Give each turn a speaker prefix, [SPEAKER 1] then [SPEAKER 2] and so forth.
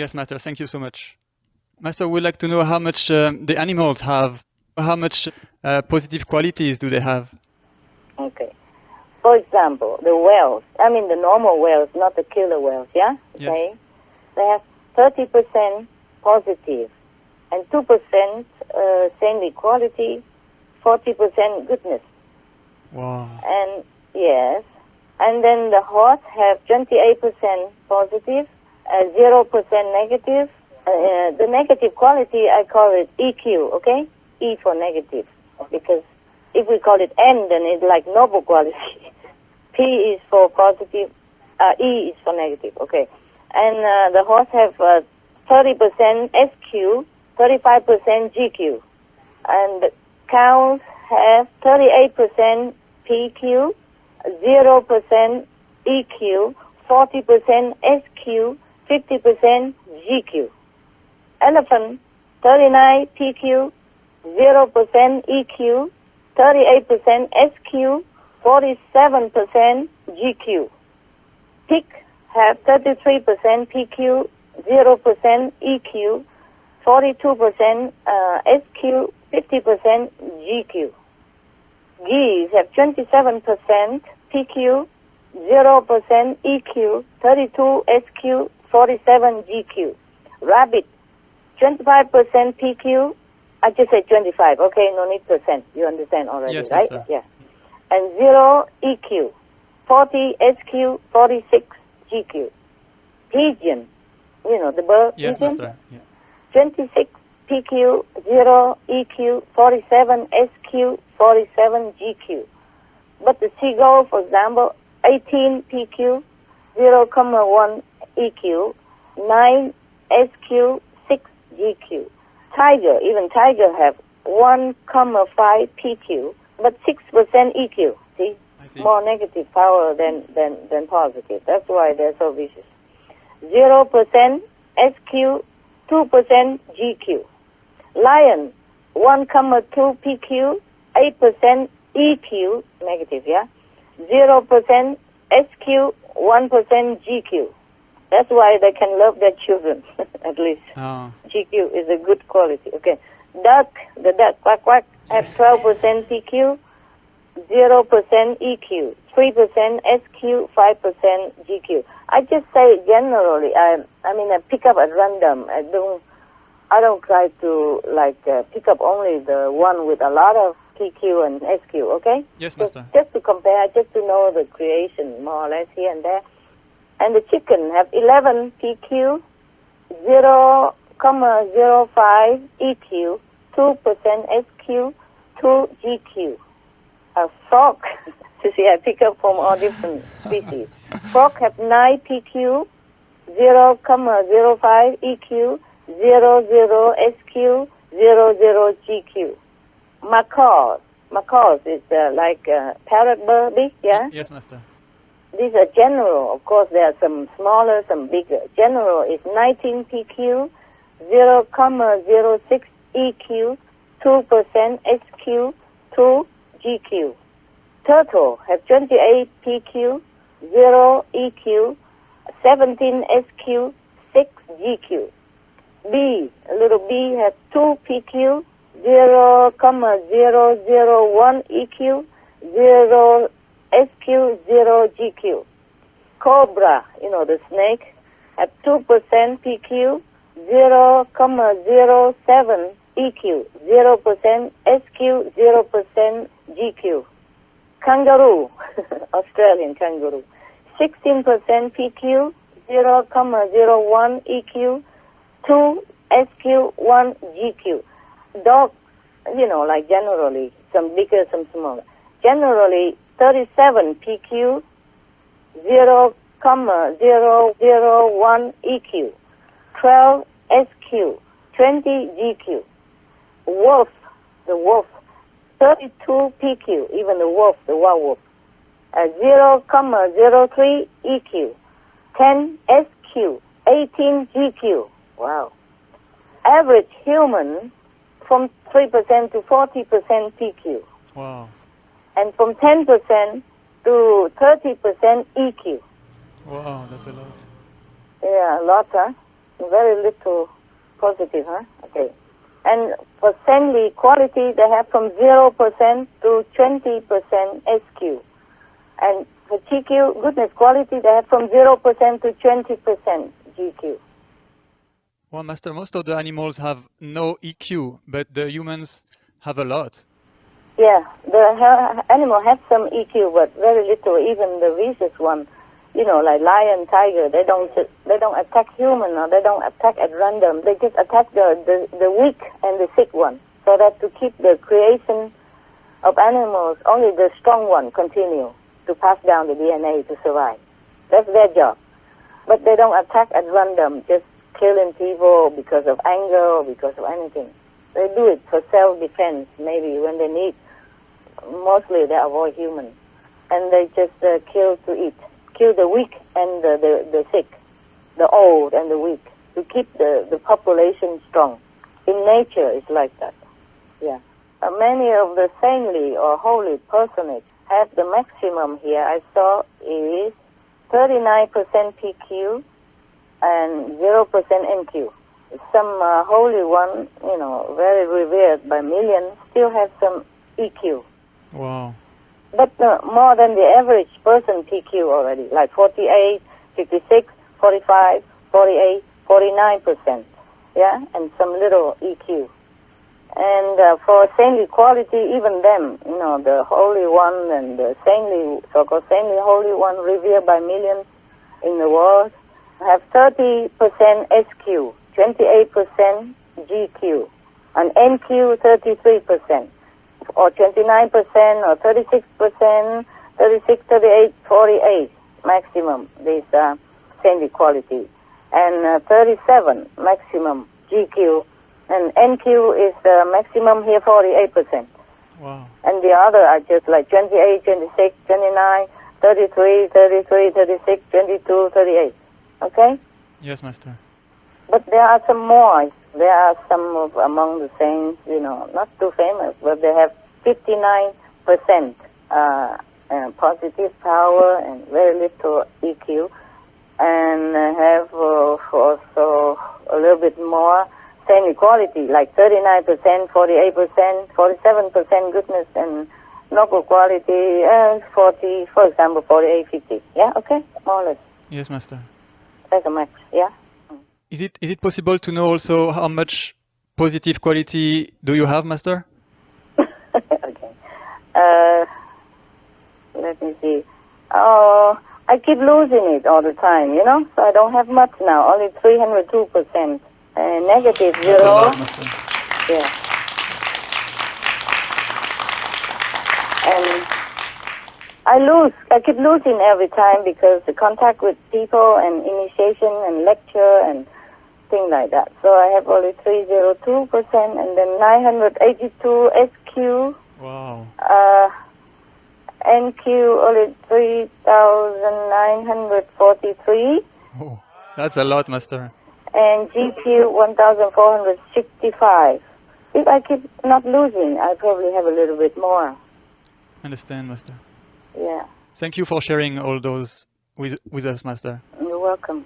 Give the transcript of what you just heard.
[SPEAKER 1] Yes, Master. Thank you so much. Master, we'd like to know how much the animals have, how much positive qualities do they have?
[SPEAKER 2] Okay. For example, the whales, the normal whales, not the killer whales, yeah?
[SPEAKER 1] Yes.
[SPEAKER 2] Okay. They have 30% positive and 2% saintly quality, 40% goodness.
[SPEAKER 1] Wow.
[SPEAKER 2] And yes, and then the horse have 28% positive, 0% negative. The negative quality, I call it EQ, okay? E for negative, because if we call it N, then it's like noble quality. P is for positive, E is for negative, okay? And the horse have 30% SQ, 35% GQ, and the cows have 38% PQ, 0% EQ, 40% SQ, 50% GQ. Elephant, 39 PQ, 0% EQ, 38% SQ, 47% GQ. Pig have 33% PQ, 0% EQ, 42% SQ, 50% GQ. Geese have 27% PQ, 0% EQ, 32 SQ, 47 GQ. Rabbit, 25% PQ. I just said 25, okay, no need percent. You understand already,
[SPEAKER 1] yes,
[SPEAKER 2] right?
[SPEAKER 1] Master.
[SPEAKER 2] Yeah. And 0 EQ, 40 SQ, 46 GQ. Pigeon, the bird.
[SPEAKER 1] Yes,
[SPEAKER 2] pigeon?
[SPEAKER 1] Master. Yeah.
[SPEAKER 2] 26 PQ, 0 EQ, 47 SQ, 47 GQ. But the seagull, for example, 18 PQ, 0,1 EQ, 9 SQ, 6 GQ. Even tiger have 1,5 PQ, but 6% EQ. See? More negative power than positive. That's why they're so vicious. 0% SQ, 2% GQ. Lion, 1,2 PQ, 8% EQ, negative, yeah? 0% SQ, 1% GQ. That's why they can love their children, at least.
[SPEAKER 1] Oh.
[SPEAKER 2] GQ is a good quality. Okay. Duck, the duck, quack, quack, have 12% PQ, 0% EQ, 3% SQ, 5% GQ. I just say generally, I pick up at random. I don't try to pick up only the one with a lot of PQ and SQ, okay?
[SPEAKER 1] Yes, Master.
[SPEAKER 2] Just to compare, just to know the creation more or less here and there. And the chicken have 11 PQ, 0,05 EQ, 2% SQ, 2 GQ. A frog, you see, I pick up from all different species. Frog have 9 PQ, 0,05 EQ, 00 SQ, 00 GQ. Macaws is like parrot bird, big, yeah?
[SPEAKER 1] Yes, Master.
[SPEAKER 2] These are general. Of course, there are some smaller, some bigger. General is 19 PQ, 0,06 EQ, 2% SQ, 2 GQ. Turtle have 28 PQ, 0 EQ, 17 SQ, 6 GQ. Bee, a little bee has 2 PQ, 0,001 EQ, 0 SQ, 0 GQ. Cobra, the snake, at 2% PQ, 0,07 EQ, 0% SQ, 0% GQ. Kangaroo, Australian kangaroo, 16% PQ, 0,01 EQ, 2 SQ, 1 GQ. Dogs, like generally, some bigger, some smaller. Generally, 37 PQ, 0,001 EQ, 12 SQ, 20 GQ. Wolf, the wolf, 32 PQ, even the wolf, the wild wolf, 0,03 EQ, 10 SQ, 18 GQ. Wow. Average human from 3% to 40% PQ.
[SPEAKER 1] Wow.
[SPEAKER 2] And from 10% to 30% EQ.
[SPEAKER 1] Wow, that's a lot.
[SPEAKER 2] Yeah, a lot, huh? very little positive, huh? Okay. And for saintly quality, they have from 0% to 20% SQ. And for GQ, goodness quality, they have from 0% to 20% GQ.
[SPEAKER 1] Well, Master, most of the animals have no EQ, but the humans have a lot.
[SPEAKER 2] Yeah, the animal has some EQ, but very little. Even the vicious one, you know, like lion, tiger, they don't attack human, or they don't attack at random. They just attack the weak and the sick one, so that to keep the creation of animals, only the strong one continue to pass down the DNA to survive. That's their job. But they don't attack at random, just killing people because of anger or because of anything. They do it for self-defense, maybe when they need. Mostly they avoid humans. And they just kill to eat. Kill the weak and the sick, the old and the weak, to keep the population strong. In nature, it's like that. Yeah. Many of the saintly or holy personages have the maximum here. I saw is 39% PQ and 0% NQ. Some holy one, you know, very revered by millions, still have some EQ.
[SPEAKER 1] Wow.
[SPEAKER 2] But more than the average person PQ already, like 48, 56, 45, 48, 49%. Yeah, and some little EQ. And for saintly quality, even them, you know, the holy one and the saintly, so-called saintly holy one, revered by millions in the world, have 30% SQ, 28% GQ, and NQ 33%, or 29%, or 36%, 36, 38, 48 maximum, these saintly quality, and 37 maximum GQ, and NQ is the maximum here, 48%.
[SPEAKER 1] Wow.
[SPEAKER 2] And the other are just like 28, 26, 29, 33, 33, 36, 22, 38. Okay?
[SPEAKER 1] Yes, Master.
[SPEAKER 2] But there are some more. There are some of among the saints, you know, not too famous, but they have 59% positive power and very little EQ, and have also a little bit more same equality, like 39%, 48%, 47% goodness, and noble quality, 40, for example, 48, 50. Yeah, okay, more or less.
[SPEAKER 1] Yes, Master.
[SPEAKER 2] That's a max, yeah.
[SPEAKER 1] Is it possible to know also how much positive quality do you have, Master?
[SPEAKER 2] Okay. Let me see. Oh, I keep losing it all the time, you know, so I don't have much now, only 302%. Negative 0. Yeah. And I keep losing every time because the contact with people and initiation and lecture and things like that. So I have only 302% and then 982 SQ.
[SPEAKER 1] Wow.
[SPEAKER 2] NQ only 3,943.
[SPEAKER 1] Oh, that's a lot, Master.
[SPEAKER 2] And GQ 1,465. If I keep not losing, I probably have a little bit more.
[SPEAKER 1] Understand, Master.
[SPEAKER 2] Yeah.
[SPEAKER 1] Thank you for sharing all those with us, Master.
[SPEAKER 2] You're welcome.